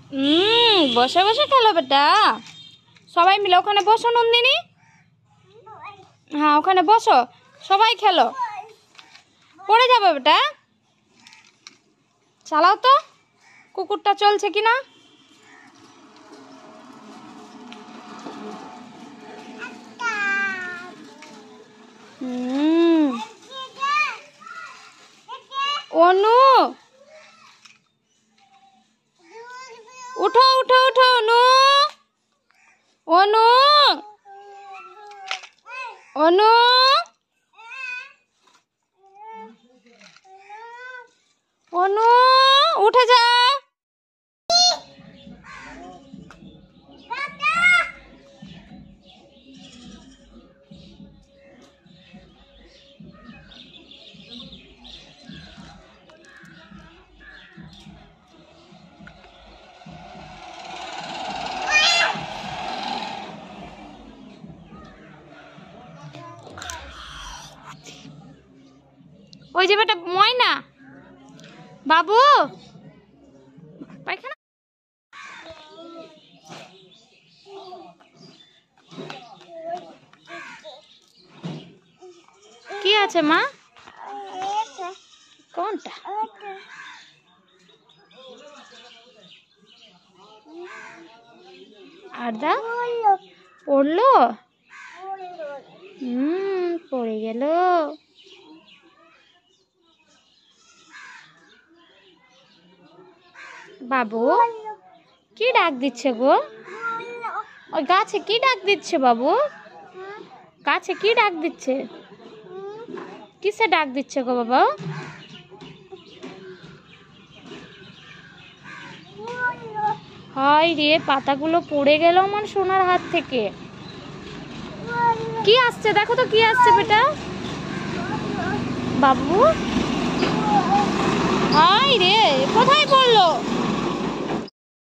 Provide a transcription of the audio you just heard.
বসে বসে খেলো বেটা। সবাই মিলে ওখানে বসো নন্দিনী। হ্যাঁ ওখানে বসো, সবাই খেলো। পড়ে যাবে বেটা। চালাও তো কুকুরটা চলছে কিনা। অনু উঠো উঠো উঠো অনু। অনু অনু অনু উঠে যা। ওই যে বেটা ময়না বাবু পায়খানা। কি আছে মা? কোনটা? আরদা পড়লো? পড়ে গেল। বাবু কি ডাক দিচ্ছে গো? ওই গাছে কি ডাক দিচ্ছে বাবু? গাছে কি ডাক দিচ্ছে? কিসে ডাক দিচ্ছে গো বাবা? হায় রে, পাতাগুলো পড়ে গেল আমার সোনার হাত থেকে। কি আসছে দেখো তো, কি আসছে বেটা? বাবু হায় রে, কোথায় পড়লো?